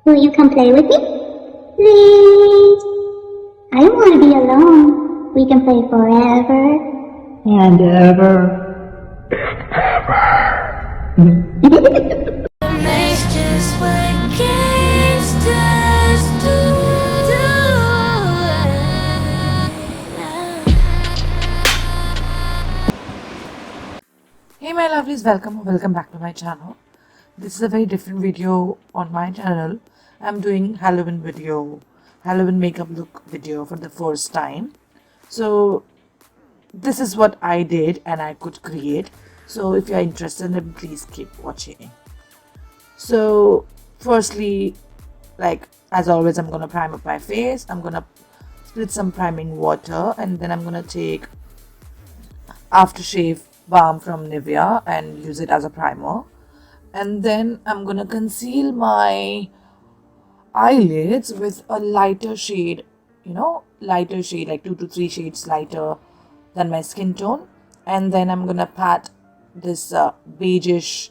Will you come play with me? Please. I don't want to be alone. We can play forever. And ever. Makes just what gangsters do. Hey my lovelies, welcome back to my channel. This is a very different video on my channel. I'm doing Halloween makeup look video for the first time. So this is what I did and I could create. So if you're interested, then please keep watching. So firstly, like as always, I'm gonna prime up my face. I'm gonna split some priming water, and then I'm gonna take aftershave balm from Nivea and use it as a primer. And then I'm gonna conceal my eyelids with a lighter shade, lighter shade, like 2 to 3 shades lighter than my skin tone. And then I'm gonna pat this beigeish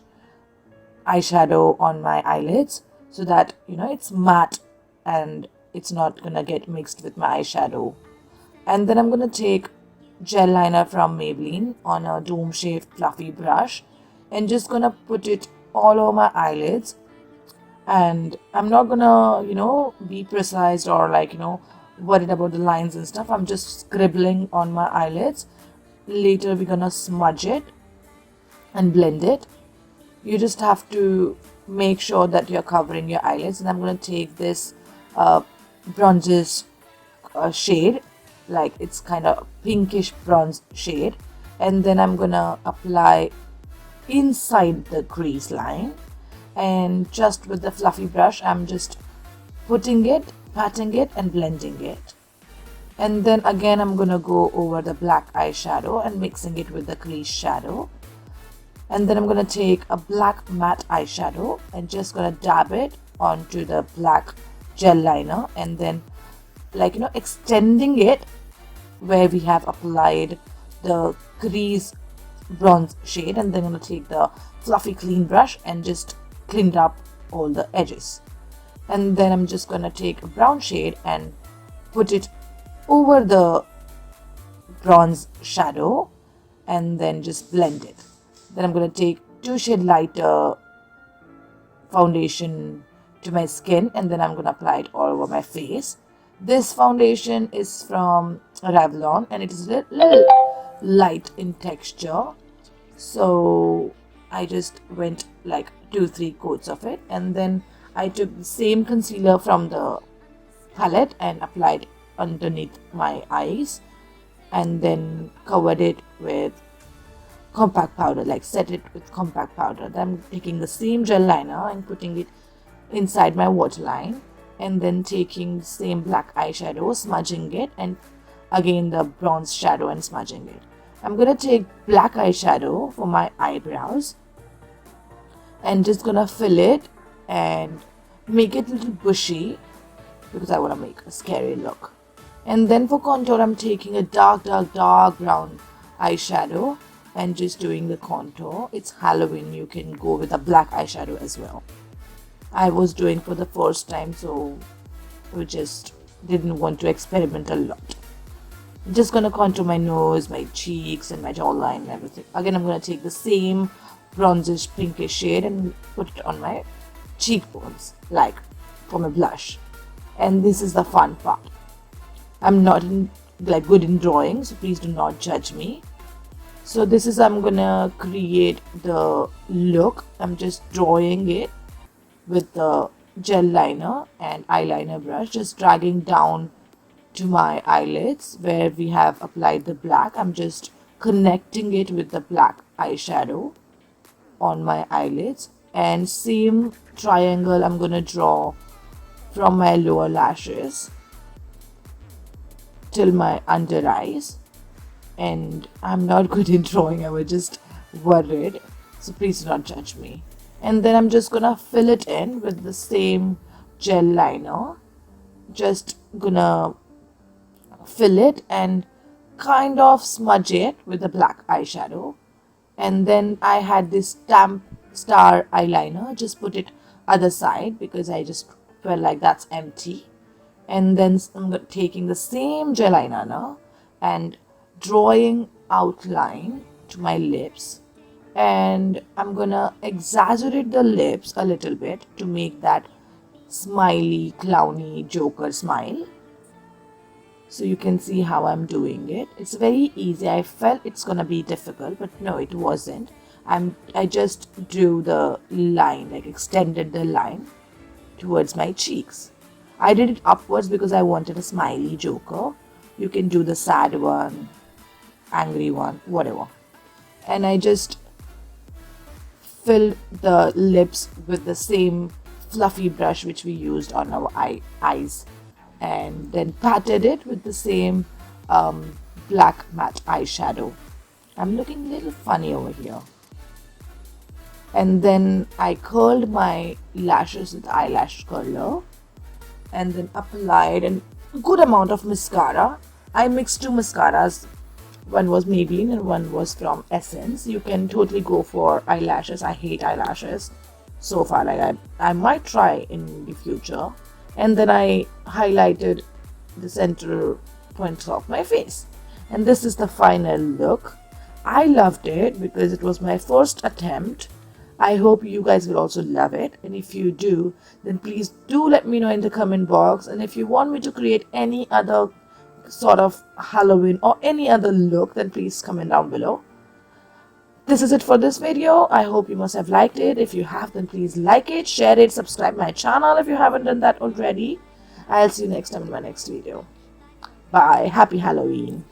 eyeshadow on my eyelids so that it's matte and it's not gonna get mixed with my eyeshadow. And then I'm gonna take gel liner from Maybelline on a dome shaped fluffy brush and just gonna put it all over my eyelids. And I'm not gonna be precise or worried about the lines and stuff. I'm just scribbling on my eyelids. Later we're gonna smudge it and blend it. You just have to make sure that you're covering your eyelids. And I'm gonna take this bronzish shade, like it's kind of pinkish bronze shade, and then I'm gonna apply inside the crease line, and just with the fluffy brush I'm just putting it, patting it and blending it. And then again I'm gonna go over the black eyeshadow and mixing it with the crease shadow. And then I'm gonna take a black matte eyeshadow and just gonna dab it onto the black gel liner, and then extending it where we have applied the crease bronze shade. And then I'm going to take the fluffy clean brush and just clean up all the edges. And then I'm just going to take a brown shade and put it over the bronze shadow and then just blend it. Then I'm going to take 2 shade lighter foundation to my skin, and then I'm going to apply it all over my face. This foundation is from Revlon and it is a little light in texture, so I just went like 2-3 coats of it. And then I took the same concealer from the palette and applied underneath my eyes, and then covered it with compact powder, like set it with compact powder. Then I'm taking the same gel liner and putting it inside my waterline, and then taking the same black eyeshadow, smudging it, and again the bronze shadow and smudging it. I'm gonna take black eyeshadow for my eyebrows and just gonna fill it and make it a little bushy because I want to make a scary look. And then for contour I'm taking a dark brown eyeshadow and just doing the contour. It's Halloween, you can go with a black eyeshadow as well. I was doing for the first time, so we just didn't want to experiment a lot. I'm just gonna contour my nose, my cheeks and my jawline and everything. Again, I'm gonna take the same bronzish pinkish shade and put it on my cheekbones, like for my blush. And this is the fun part. I'm not good in drawing, so please do not judge me. So this is, I'm gonna create the look. I'm just drawing it with the gel liner and eyeliner brush, just dragging down to my eyelids where we have applied the black. I'm just connecting it with the black eyeshadow on my eyelids, and same triangle I'm gonna draw from my lower lashes till my under eyes. And I'm not good in drawing, I was just worried, so please do not judge me. And then I'm just gonna fill it in with the same gel liner. Just gonna fill it and kind of smudge it with the black eyeshadow. And then I had this stamp star eyeliner, just put it other side because I just well, like that's empty. And then I'm taking the same gel eyeliner and drawing outline to my lips, and I'm gonna exaggerate the lips a little bit to make that smiley, clowny Joker smile. So you can see how I'm doing it. It's very easy. I felt it's gonna be difficult, but no, it wasn't. I just drew the line, like extended the line towards my cheeks. I did it upwards because I wanted a smiley Joker. You can do the sad one, angry one, whatever. And I just filled the lips with the same fluffy brush which we used on our eyes, and then patted it with the same black matte eyeshadow. I'm looking a little funny over here. And then I curled my lashes with eyelash curler, and then applied a good amount of mascara. I mixed two mascaras. One was Maybelline and one was from Essence. You can totally go for eyelashes. I hate eyelashes so far. Like I might try in the future. And then I highlighted the center points of my face. And this is the final look. I loved it because it was my first attempt. I hope you guys will also love it, and if you do, then please do let me know in the comment box. And if you want me to create any other sort of Halloween or any other look, then please comment down below. This is it for this video. I hope you must have liked it. If you have, then please like it, share it, subscribe my channel if you haven't done that already. I'll see you next time in my next video. Bye. Happy Halloween.